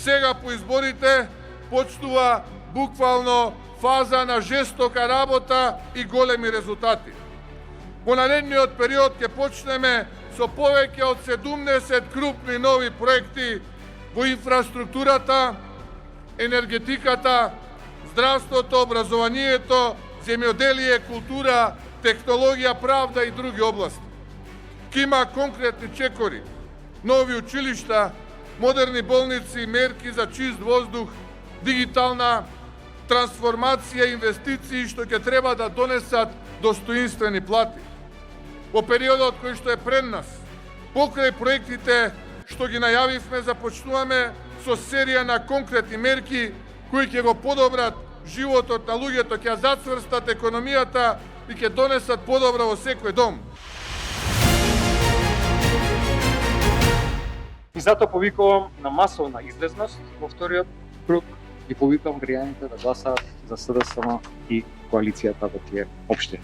Сега по изборите почнува буквално фаза на жестока работа и големи резултати. Во наредниот период ќе почнеме со повеќе од 70 крупни нови проекти во инфраструктурата, енергетиката, здравството, образованието, земјоделие, култура, технологија, правда и други области. Ке има конкретни чекори, нови училишта, модерни болници, мерки за чист воздух, дигитална трансформација, инвестиции што ќе треба да донесат достоинствени плати. Во периодот кој што е пред нас, покрај проектите што ги најавивме, започнуваме со серија на конкретни мерки кои ќе го подобрат животот на луѓето, ќе зацврстат економијата и ќе донесат подобро во секој дом. И затоа повикувам на масовна излезност во вториот круг и повикувам граѓаните да гласаат за СДСМ и коалицијата во тие општини.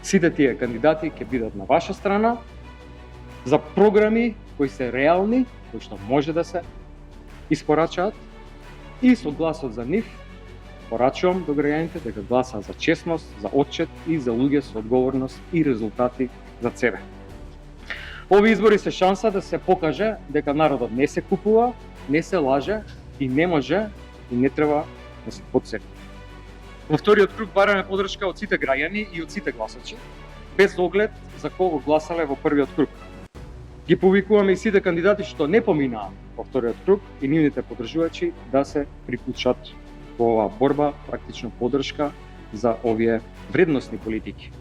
Сите тие кандидати ќе бидат на ваша страна за програми кои се реални, кои што може да се испорачаат, и со гласот за нив порачувам до граѓаните дека гласаат за честност, за отчет и за луѓе со одговорност и резултати за себе. Овие избори се шанса да се покаже дека народот не се купува, не се лаже и не може и не треба да се потцени. Во вториот круг бараме подршка од сите граѓани и од сите гласачи, без оглед за кого гласале во првиот круг. Ги повикуваме и сите кандидати што не поминаа во вториот круг и нивните поддржувачи да се приклучат во оваа борба, практично поддршка за овие вредностни политики.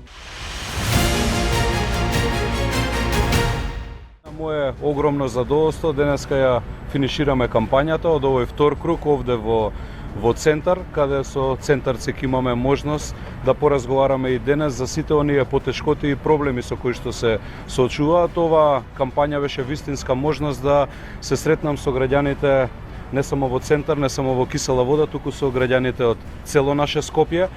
Моје огромно задоволство, денеска ја финишираме кампањата од овој втор круг овде во центар, каде со центарци ќе имаме можност да поразговараме и денес за сите оние потешкоти и проблеми со кои што се соочуваат. Оваа кампања беше вистинска можност да се сретнам со граѓаните не само во центар, не само во Кисела Вода, туку со граѓаните од цело наше Скопје,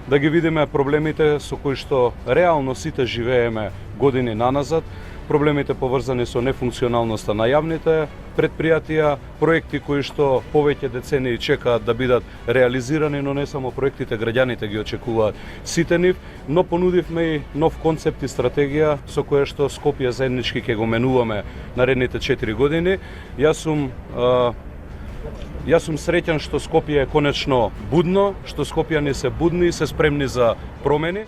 да ги видиме проблемите со кои што реално сите живееме години наназад, проблемите поврзани со нефункционалноста на јавните предпријатија, проекти кои што повеќе децении чекаат да бидат реализирани, но не само проектите, граѓаните ги очекуваат сите нив, но понудивме и нов концепт и стратегија со која што Скопје заеднички ќе го менуваме наредните 4 години. Јас сум среќен што Скопје е конечно будно, што скопјани се будни и се спремни за промени.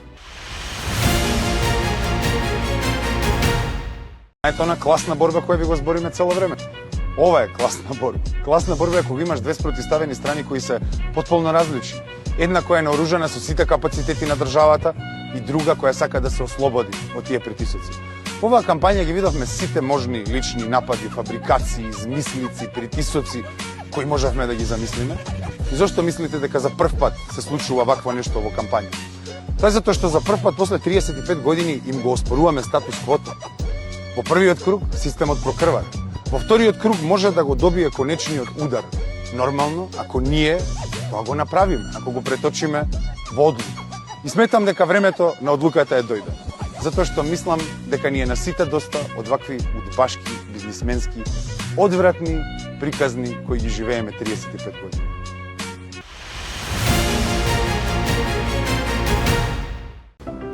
Ето она класна борба која ви го збориме цело време. Ова е класна борба. Класна борба е кога имаш две спротивставени страни кои се потполно различни. Една која е наоружана со сите капацитети на државата и друга која сака да се ослободи од тие притисоци. Во оваа кампања ги видовме сите можни лични напади, фабрикации, измислици, притисоци кои можевме да ги замислиме. И зошто мислите дека за прв пат се случува вакво нешто во кампања? Тоа е затоа што за прв пат после 35 години им го оспоруваме статус квота. Во првиот круг системот прокрвар. Во вториот круг може да го добие конечниот удар. Нормално, ако ние тоа го направиме, ако го преточиме во одлука. И сметам дека времето на одлуката е дојде. Затоа што мислам дека ни е на сите доста од вакви удбашки, бизнисменски, одвратни приказни кои ги живееме 35 години.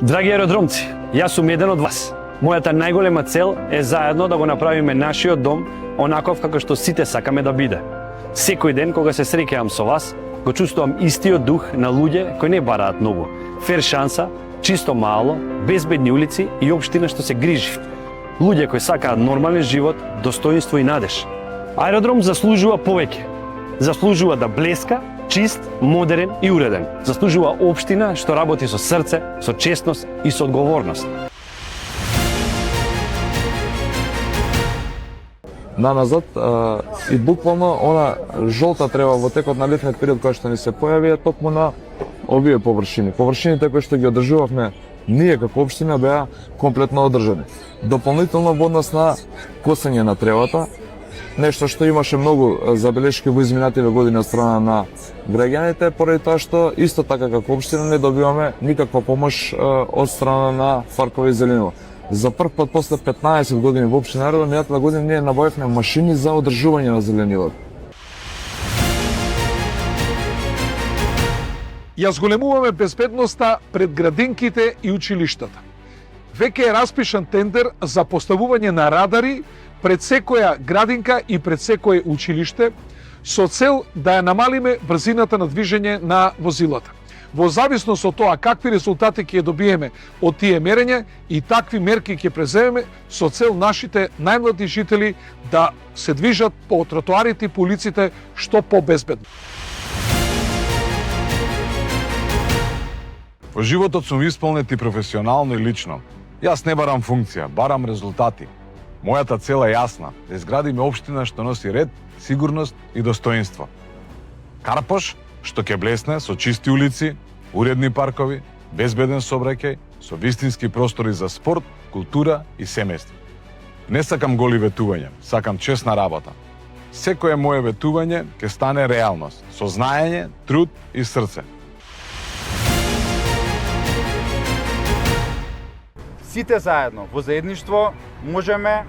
Драги аеродромци, јас сум еден од вас. Мојата најголема цел е заедно да го направиме нашиот дом онаков како што сите сакаме да биде. Секој ден кога се среќавам со вас, го чувствувам истиот дух на луѓе кои не бараат многу. Фер шанса, чисто мало, безбедни улици и општина што се грижи. Луѓе кои сакаат нормален живот, достоинство и надеж. Аеродром заслужува повеќе. Заслужува да блеска, чист, модерен и уреден. Заслужува општина што работи со срце, со честност и со одговорност. Наназад и буквално она жолта треба во текот на летниот период кој што ни се појави е токму на овие површини. Површините кои што ги одржувавме ние како општина беа комплетно одржани. Дополнително во однос на косење на тревата, нешто што имаше многу забелешки во изминативе години од страна на граѓаните, поради тоа што исто така како општина не добиваме никаква помош од страна на паркови зеленила. За прв пат после 15 години во општина Аеродром, минатата година ние набавивме машини за одржување на зеленилот. Ја зголемуваме безбедноста пред градинките и училиштата. Веќе е распишан тендер за поставување на радари пред секоја градинка и пред секое училиште со цел да ја намалиме брзината на движење на возилата. Во зависност од тоа какви резултати ќе добиеме од тие мерења и такви мерки ќе преземеме со цел нашите најмлади жители да се движат по тротоарите и по улиците што побезбедно. Во животот сум исполнет и професионално и лично. Јас не барам функција, барам резултати. Мојата цел е јасна, да изградиме општина што носи ред, сигурност и достоинство. Карпош што ќе блесне со чисти улици, уредни паркови, безбеден сообраќај, со вистински простори за спорт, култура и семејство. Не сакам голи ветувања, сакам чесна работа. Секое моје ветување ќе стане реалност, со знаење, труд и срце. Сите заедно во заедништво можеме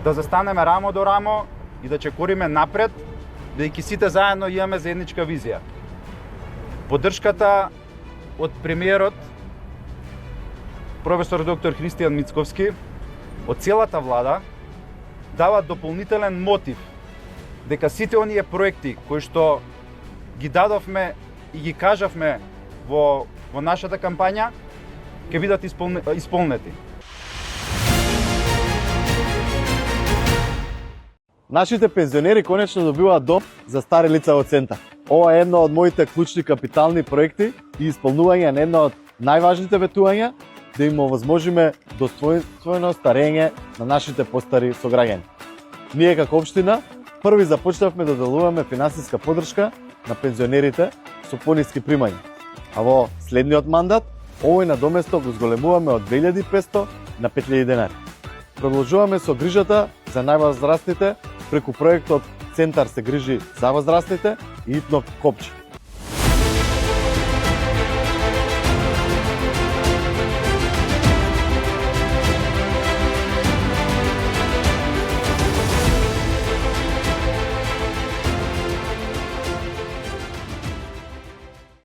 да застанеме рамо до рамо и да чекориме напред, бидејќи сите заедно имаме заедничка визија. Поддршката од премиерот професор доктор Христијан Мицковски, од целата влада, дава дополнителен мотив дека сите оние проекти кои што ги дадовме и ги кажавме во нашата кампања ќе бидат исполнети. Нашите пензионери конечно добиваат дом за стари лица во центар. Ова е едно од моите клучни капитални проекти и исполнување на едно од најважните ветувања да им овозможиме достоинствено старење на нашите постари сограѓани. Ние како општина први започнавме да делуваме финансиска поддршка на пензионерите со пониски примања. А во следниот мандат овој надоместо го зголемуваме од 2500 на 5000 денари. Продолжуваме со грижата за највозрастните преку проектот Центар се грижи за возрастните и Итнов Копче.